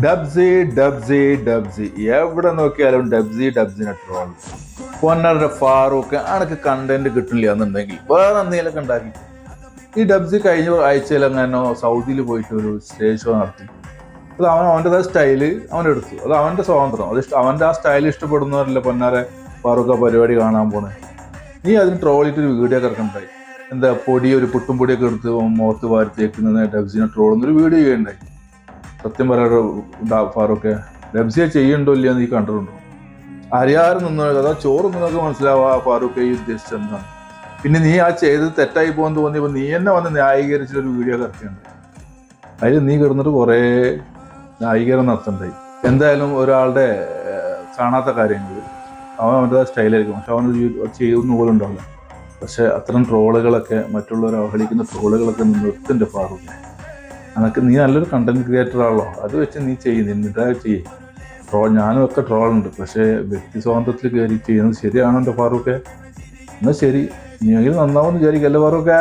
ഡബ്സി ഡബ്സി ഡബ്സി എവിടെ നോക്കിയാലും ഡബ്സിനെ ട്രോൾ. പൊന്നരുടെ ഫാറൂഖ് അനക്ക് കണ്ടന്റ് കിട്ടില്ല എന്നുണ്ടെങ്കിൽ വേറെ എന്തെങ്കിലുമൊക്കെ ഉണ്ടാക്കി. ഈ ഡബ്സി കഴിഞ്ഞ ആഴ്ചയിൽ അങ്ങനെ സൗദിയിൽ പോയിട്ട് ഒരു സ്റ്റേജ് ഷോ നടത്തി. അത് അവൻ്റെതായ സ്റ്റൈല് അവനെടുത്തു. അത് അവൻ്റെ സ്വാതന്ത്ര്യം. അവൻ്റെ ആ സ്റ്റൈൽ ഇഷ്ടപ്പെടുന്നവരല്ലേ പൊന്നാരെ ഫാറൂഖ് ആ പരിപാടി കാണാൻ പോണേ. നീ അതിന് ട്രോളിട്ടൊരു വീഡിയോ ഒക്കെ ഇറക്കണ്ടായി. എന്താ ഒരു പുട്ടും പൊടിയൊക്കെ എടുത്ത് മുഖത്ത് വാരിത്തേക്കുന്നത് ഡബ്സിനെ ട്രോളുന്നൊരു വീഡിയോ ചെയ്യണ്ടായി. സത്യം പറയാ ഫാറൂഖ്, ഡബ്സിയെ ചെയ്യണ്ടോ ഇല്ലയോ നീ കണ്ടിട്ടുണ്ടോ? അറിയാതെ നിന്നോ അതാ ചോറ് നിന്നൊക്കെ മനസ്സിലാവാ ഫാറൂഖ് ഈ ഉദ്ദേശിച്ചെന്താണ്. പിന്നെ നീ ആ ചെയ്തത് തെറ്റായി പോകാൻ തോന്നിയപ്പോൾ നീ തന്നെ വന്ന് ന്യായീകരിച്ചൊരു വീഡിയോ ഇറക്കിയുണ്ട്. അതിൽ നീ കിടന്നിട്ട് കുറേ ന്യായീകരണം നടത്തണ്ടായി. എന്തായാലും ഒരാളുടെ കാണാത്ത കാര്യങ്ങൾ അവൻ്റെ സ്റ്റൈലായിരിക്കും, പക്ഷെ അവൻ ചെയ്യുന്ന പോലും ഉണ്ടാവില്ല. പക്ഷെ അത്തരം ട്രോളുകളൊക്കെ, മറ്റുള്ളവരെ അവഹേളിക്കുന്ന ട്രോളുകളൊക്കെ നിർത്തുന്നുണ്ട് ഫാറൂഖ്. അനക്ക് നീ നല്ലൊരു കണ്ടന്റ് ക്രിയേറ്റർ ആണല്ലോ, അത് വെച്ച് നീ നിന്നിട്ടാ ചെയ്യേ. ഞാനും ഒക്കെ ട്രോളുണ്ട്, പക്ഷേ വ്യക്തി സ്വാതന്ത്ര്യത്തിൽ കയറി ചെയ്യുന്നത് ശരിയാണോ എൻ്റെ ഫാറൂഖ്? എന്നാൽ ശരി, നീ നന്നാവുമെന്ന് വിചാരിക്കല്ലേ ഫാറൂഖ്?